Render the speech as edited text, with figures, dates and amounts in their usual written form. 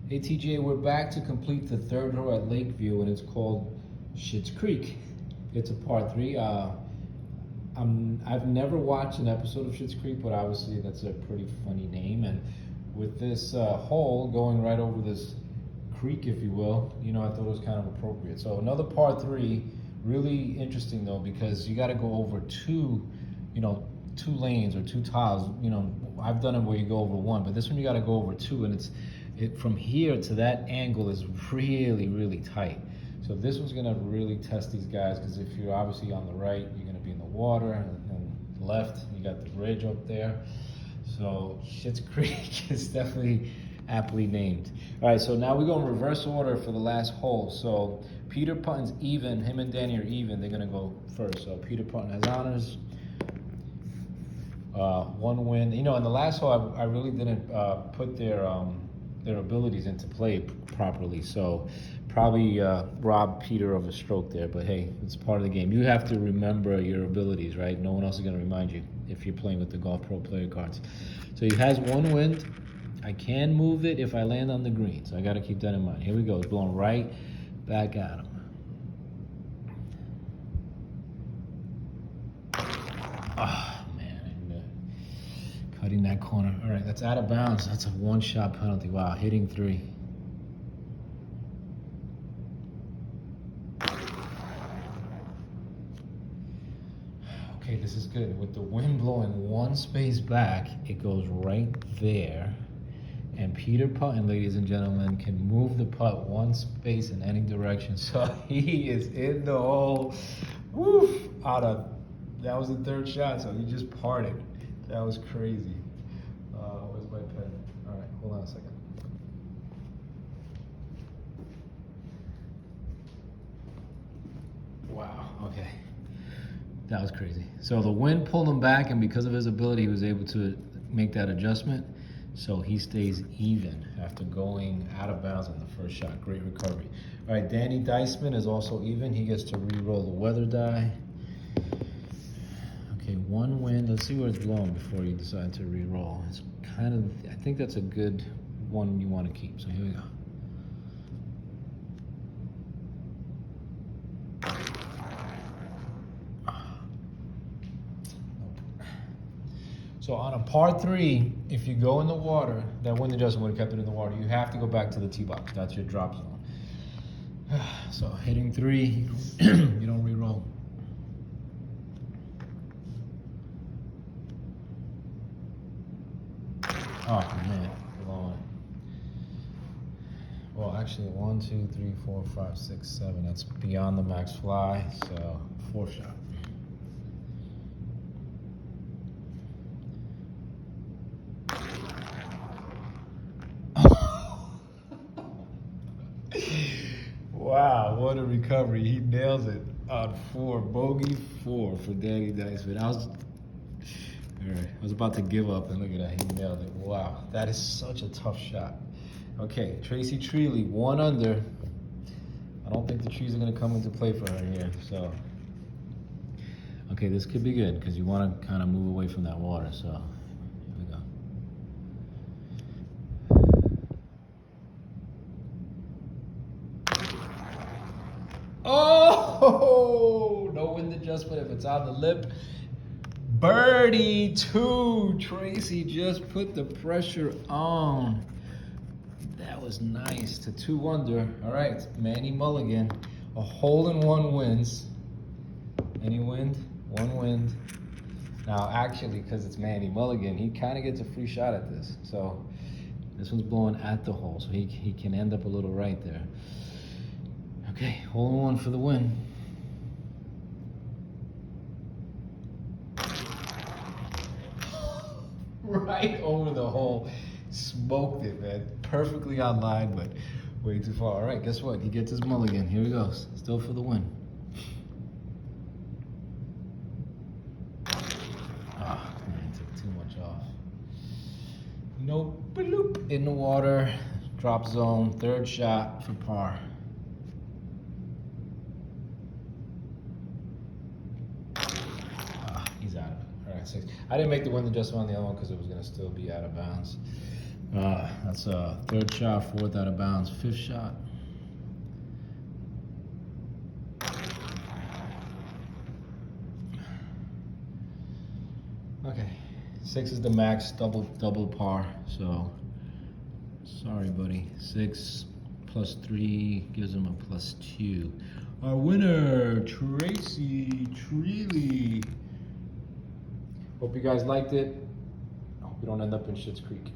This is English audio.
Hey TJ, we're back to complete the third hole at Lakeview, and it's called Schitts Creek. It's a par three. I've never watched an episode of Schitts Creek, but obviously that's a pretty funny name. And with this hole going right over this creek, if you will, I thought it was kind of appropriate. So another par three, really interesting though, because you got to go over two lanes or two tiles. I've done it where you go over one, but this one you got to go over two, and it from here to that angle is really, really tight. So this one's gonna really test these guys, because if you're obviously on the right, you're gonna be in the water, and left, you got the bridge up there. So Schitts Creek is definitely aptly named. All right, so now we go in reverse order for the last hole. So Peter Putton's even, him and Danny are even, they're gonna go first. So Peter Putton has honors. One win. In the last hole, I really didn't put their abilities into play properly, so probably robbed Peter of a stroke there, but hey, it's part of the game. You have to remember your abilities, right? No one else is going to remind you if you're playing with the Golf Pro player cards. So he has one wind. I can move it if I land on the green, so I got to keep that in mind. Here we go. It's blowing right back at him. Cutting that corner. All right, that's out of bounds. That's a one-shot penalty. Wow, hitting three. Okay, this is good. With the wind blowing one space back, it goes right there. And Peter Putton, ladies and gentlemen, can move the putt one space in any direction. So he is in the hole. Woof! That was the third shot, so he just parted. That was crazy. Where's my pen? All right, hold on a second. Wow, okay. That was crazy. So the wind pulled him back, and because of his ability, he was able to make that adjustment. So he stays even after going out of bounds on the first shot. Great recovery. All right, Danny Diceman is also even. He gets to re-roll the weather die. Okay, one wind. Let's see where it's blowing before you decide to re-roll. It's kind of, I think that's a good one you want to keep. So here we go. So on a par three, if you go in the water, that wind adjustment would have kept it in the water. You have to go back to the tee box. That's your drop zone. So hitting three, you don't re-roll. Oh man, blowing. Well, actually, 1, 2, 3, 4, 5, 6, 7. That's beyond the max fly. So fourth shot. Wow, what a recovery. He nails it on four. Bogey 4 for Danny Diceman. I was about to give up, and look at that, he nailed it. Wow, that is such a tough shot. Okay, Tracy Treeley, 1 under. I don't think the trees are gonna come into play for her here, so. Okay, this could be good, because you wanna kind of move away from that water, so here we go. Oh, no wind adjustment if it's on the lip. Birdie 2. Tracy just put the pressure on. That was nice. To 2 under. All right, Manny Mulligan. A hole-in-one wins. Any wind? One wind. Now, actually, because it's Manny Mulligan, he kind of gets a free shot at this. So this one's blowing at the hole, so he can end up a little right there. Okay, hole-in-one for the win. Right over the hole. Smoked it, man. Perfectly on line, but way too far. All right, guess what? He gets his mulligan. Here he goes. Still for the win. Ah, man, took too much off. No bloop in the water. Drop zone. Third shot for par. He's out of it. All right, 6. I didn't make the wind adjustment on the other one because it was going to still be out of bounds. That's a third shot, fourth out of bounds, fifth shot. Okay, 6 is the max, double par. So sorry, buddy. 6 plus 3 gives him a +2. Our winner, Tracy Treely. Hope you guys liked it. I hope you don't end up in Schitts Creek.